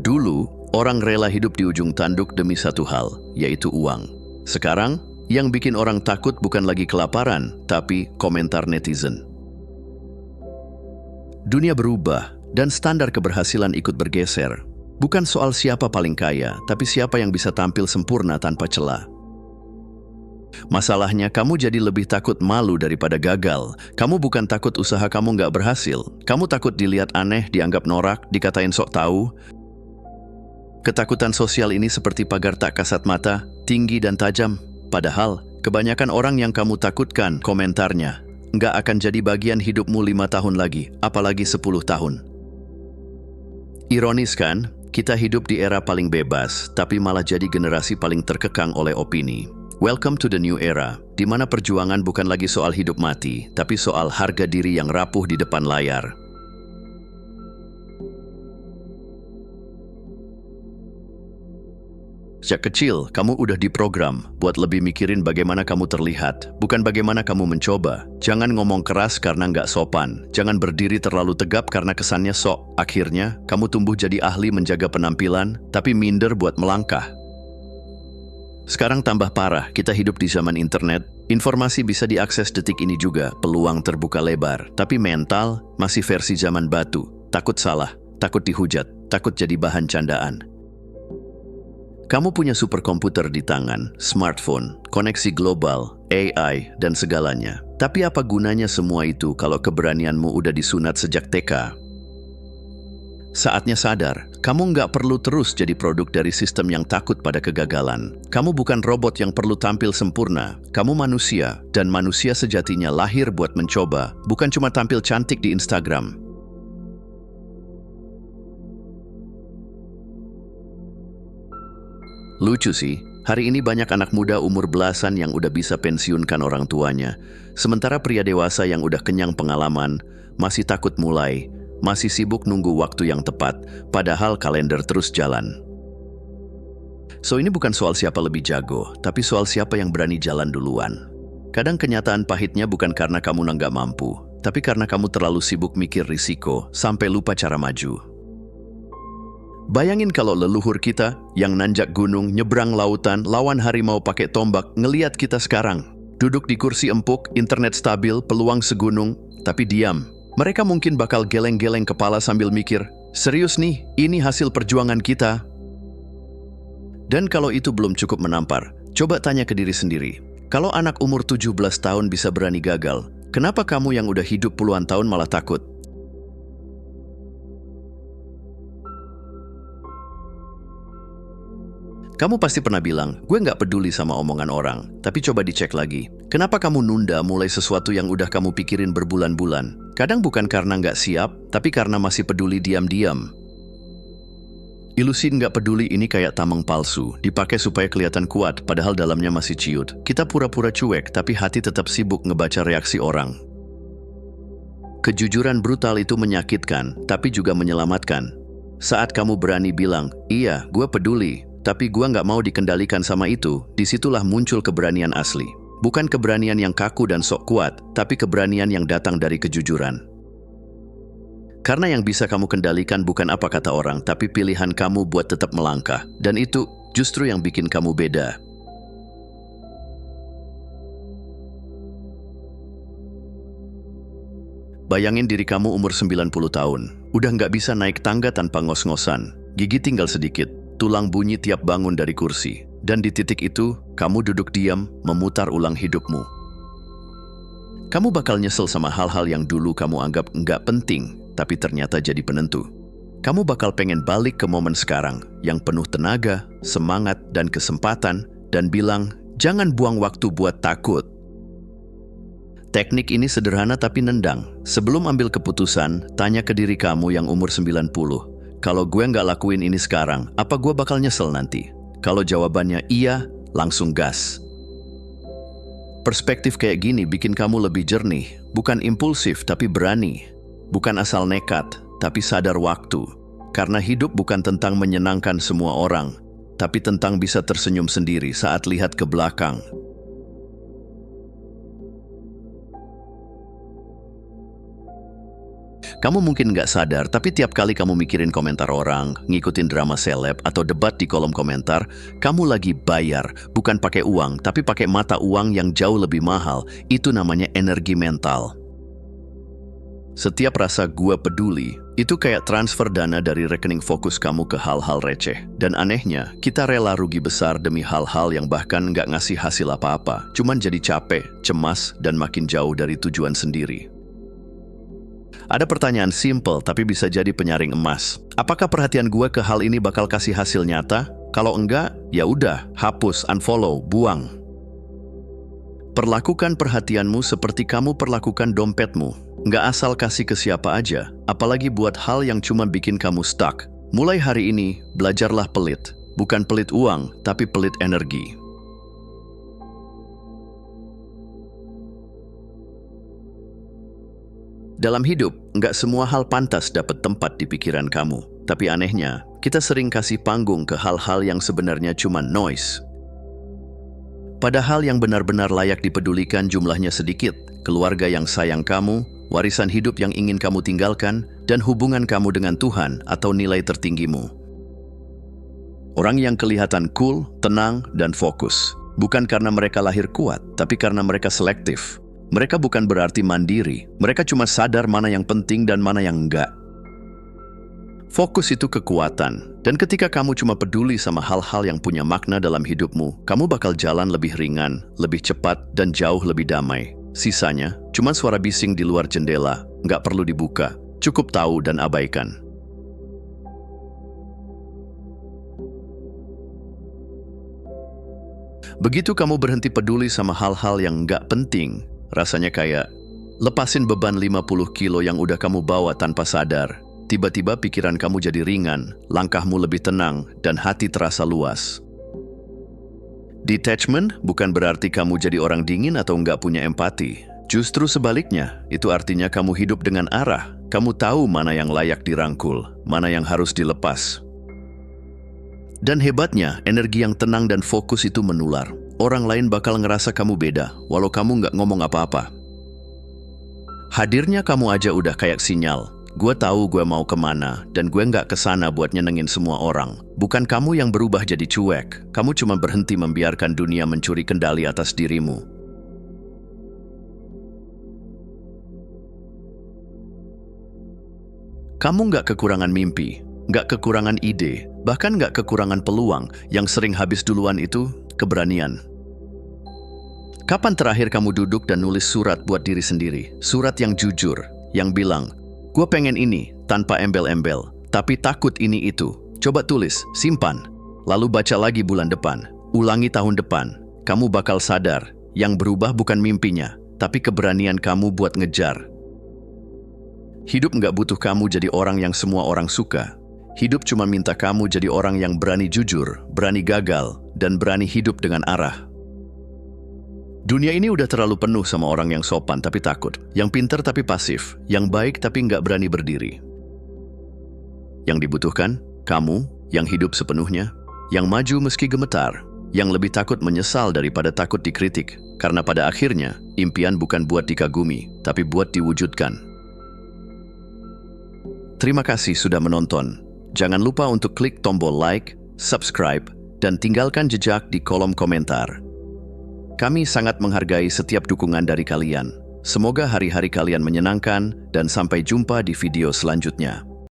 Dulu, orang rela hidup di ujung tanduk demi satu hal, yaitu uang. Sekarang, yang bikin orang takut bukan lagi kelaparan, tapi komentar netizen. Dunia berubah, dan standar keberhasilan ikut bergeser. Bukan soal siapa paling kaya, tapi siapa yang bisa tampil sempurna tanpa celah. Masalahnya, kamu jadi lebih takut malu daripada gagal. Kamu bukan takut usaha kamu nggak berhasil. Kamu takut dilihat aneh, dianggap norak, dikatain sok tahu. Ketakutan sosial ini seperti pagar tak kasat mata, tinggi dan tajam. Padahal, kebanyakan orang yang kamu takutkan komentarnya nggak akan jadi bagian hidupmu 5 tahun lagi, apalagi 10 tahun. Ironis kan, kita hidup di era paling bebas, tapi malah jadi generasi paling terkekang oleh opini. Welcome to the new era, di mana perjuangan bukan lagi soal hidup mati, tapi soal harga diri yang rapuh di depan layar. Sejak kecil, kamu udah diprogram buat lebih mikirin bagaimana kamu terlihat, bukan bagaimana kamu mencoba. Jangan ngomong keras karena nggak sopan. Jangan berdiri terlalu tegap karena kesannya sok. Akhirnya, kamu tumbuh jadi ahli menjaga penampilan, tapi minder buat melangkah. Sekarang tambah parah, kita hidup di zaman internet. Informasi bisa diakses detik ini juga, peluang terbuka lebar. Tapi mental masih versi zaman batu. Takut salah, takut dihujat, takut jadi bahan candaan. Kamu punya superkomputer di tangan, smartphone, koneksi global, AI, dan segalanya. Tapi apa gunanya semua itu kalau keberanianmu udah disunat sejak TK? Saatnya sadar, kamu nggak perlu terus jadi produk dari sistem yang takut pada kegagalan. Kamu bukan robot yang perlu tampil sempurna. Kamu manusia, dan manusia sejatinya lahir buat mencoba, bukan cuma tampil cantik di Instagram. Lucu sih, hari ini banyak anak muda umur belasan yang udah bisa pensiunkan orang tuanya. Sementara pria dewasa yang udah kenyang pengalaman, masih takut mulai, masih sibuk nunggu waktu yang tepat, padahal kalender terus jalan. So ini bukan soal siapa lebih jago, tapi soal siapa yang berani jalan duluan. Kadang kenyataan pahitnya bukan karena kamu nggak mampu, tapi karena kamu terlalu sibuk mikir risiko, sampai lupa cara maju. Bayangin kalau leluhur kita yang nanjak gunung, nyebrang lautan, lawan harimau pakai tombak, ngeliat kita sekarang. Duduk di kursi empuk, internet stabil, peluang segunung, tapi diam. Mereka mungkin bakal geleng-geleng kepala sambil mikir, serius nih, ini hasil perjuangan kita. Dan kalau itu belum cukup menampar, coba tanya ke diri sendiri. Kalau anak umur 17 tahun bisa berani gagal, kenapa kamu yang udah hidup puluhan tahun malah takut? Kamu pasti pernah bilang, gue nggak peduli sama omongan orang. Tapi coba dicek lagi. Kenapa kamu nunda mulai sesuatu yang udah kamu pikirin berbulan-bulan? Kadang bukan karena nggak siap, tapi karena masih peduli diam-diam. Ilusi nggak peduli ini kayak tameng palsu. Dipakai supaya kelihatan kuat, padahal dalamnya masih ciut. Kita pura-pura cuek, tapi hati tetap sibuk ngebaca reaksi orang. Kejujuran brutal itu menyakitkan, tapi juga menyelamatkan. Saat kamu berani bilang, iya, gue peduli, tapi gua nggak mau dikendalikan sama itu, disitulah muncul keberanian asli. Bukan keberanian yang kaku dan sok kuat, tapi keberanian yang datang dari kejujuran. Karena yang bisa kamu kendalikan bukan apa kata orang, tapi pilihan kamu buat tetap melangkah. Dan itu justru yang bikin kamu beda. Bayangin diri kamu umur 90 tahun. Udah nggak bisa naik tangga tanpa ngos-ngosan. Gigi tinggal sedikit. Tulang bunyi tiap bangun dari kursi. Dan di titik itu, kamu duduk diam, memutar ulang hidupmu. Kamu bakal nyesel sama hal-hal yang dulu kamu anggap nggak penting, tapi ternyata jadi penentu. Kamu bakal pengen balik ke momen sekarang, yang penuh tenaga, semangat, dan kesempatan, dan bilang, jangan buang waktu buat takut. Teknik ini sederhana tapi nendang. Sebelum ambil keputusan, tanya ke diri kamu yang umur 90. Kalau gue nggak lakuin ini sekarang, apa gue bakal nyesel nanti? Kalau jawabannya iya, langsung gas. Perspektif kayak gini bikin kamu lebih jernih, bukan impulsif tapi berani. Bukan asal nekat, tapi sadar waktu. Karena hidup bukan tentang menyenangkan semua orang, tapi tentang bisa tersenyum sendiri saat lihat ke belakang. Kamu mungkin nggak sadar, tapi tiap kali kamu mikirin komentar orang, ngikutin drama seleb, atau debat di kolom komentar, kamu lagi bayar, bukan pakai uang, tapi pakai mata uang yang jauh lebih mahal. Itu namanya energi mental. Setiap rasa gua peduli, itu kayak transfer dana dari rekening fokus kamu ke hal-hal receh. Dan anehnya, kita rela rugi besar demi hal-hal yang bahkan nggak ngasih hasil apa-apa. Cuman jadi capek, cemas, dan makin jauh dari tujuan sendiri. Ada pertanyaan simple tapi bisa jadi penyaring emas. Apakah perhatian gua ke hal ini bakal kasih hasil nyata? Kalau enggak, ya udah, hapus, unfollow, buang. Perlakukan perhatianmu seperti kamu perlakukan dompetmu. Nggak asal kasih ke siapa aja, apalagi buat hal yang cuma bikin kamu stuck. Mulai hari ini, belajarlah pelit. Bukan pelit uang, tapi pelit energi. Dalam hidup, nggak semua hal pantas dapat tempat di pikiran kamu. Tapi anehnya, kita sering kasih panggung ke hal-hal yang sebenarnya cuma noise. Padahal yang benar-benar layak dipedulikan jumlahnya sedikit. Keluarga yang sayang kamu, warisan hidup yang ingin kamu tinggalkan, dan hubungan kamu dengan Tuhan atau nilai tertinggimu. Orang yang kelihatan cool, tenang, dan fokus. Bukan karena mereka lahir kuat, tapi karena mereka selektif. Mereka bukan berarti mandiri, mereka cuma sadar mana yang penting dan mana yang enggak. Fokus itu kekuatan, dan ketika kamu cuma peduli sama hal-hal yang punya makna dalam hidupmu, kamu bakal jalan lebih ringan, lebih cepat, dan jauh lebih damai. Sisanya, cuma suara bising di luar jendela, nggak perlu dibuka, cukup tahu dan abaikan. Begitu kamu berhenti peduli sama hal-hal yang nggak penting, rasanya kayak lepasin beban 50 kilo yang udah kamu bawa tanpa sadar. Tiba-tiba pikiran kamu jadi ringan, langkahmu lebih tenang, dan hati terasa luas. Detachment bukan berarti kamu jadi orang dingin atau nggak punya empati. Justru sebaliknya, itu artinya kamu hidup dengan arah. Kamu tahu mana yang layak dirangkul, mana yang harus dilepas. Dan hebatnya, energi yang tenang dan fokus itu menular. Orang lain bakal ngerasa kamu beda, walau kamu nggak ngomong apa-apa. Hadirnya kamu aja udah kayak sinyal. Gue tahu gue mau kemana, dan gue nggak kesana buat nyenengin semua orang. Bukan kamu yang berubah jadi cuek, kamu cuma berhenti membiarkan dunia mencuri kendali atas dirimu. Kamu nggak kekurangan mimpi, nggak kekurangan ide, bahkan nggak kekurangan peluang. Yang sering habis duluan itu keberanian. Kapan terakhir kamu duduk dan nulis surat buat diri sendiri? Surat yang jujur, yang bilang, gue pengen ini, tanpa embel-embel, tapi takut ini itu. Coba tulis, simpan, lalu baca lagi bulan depan, ulangi tahun depan. Kamu bakal sadar, yang berubah bukan mimpinya, tapi keberanian kamu buat ngejar. Hidup nggak butuh kamu jadi orang yang semua orang suka. Hidup cuma minta kamu jadi orang yang berani jujur, berani gagal, dan berani hidup dengan arah. Dunia ini udah terlalu penuh sama orang yang sopan tapi takut, yang pintar tapi pasif, yang baik tapi nggak berani berdiri. Yang dibutuhkan, kamu yang hidup sepenuhnya, yang maju meski gemetar, yang lebih takut menyesal daripada takut dikritik, karena pada akhirnya, impian bukan buat dikagumi, tapi buat diwujudkan. Terima kasih sudah menonton. Jangan lupa untuk klik tombol like, subscribe, dan tinggalkan jejak di kolom komentar. Kami sangat menghargai setiap dukungan dari kalian. Semoga hari-hari kalian menyenangkan dan sampai jumpa di video selanjutnya.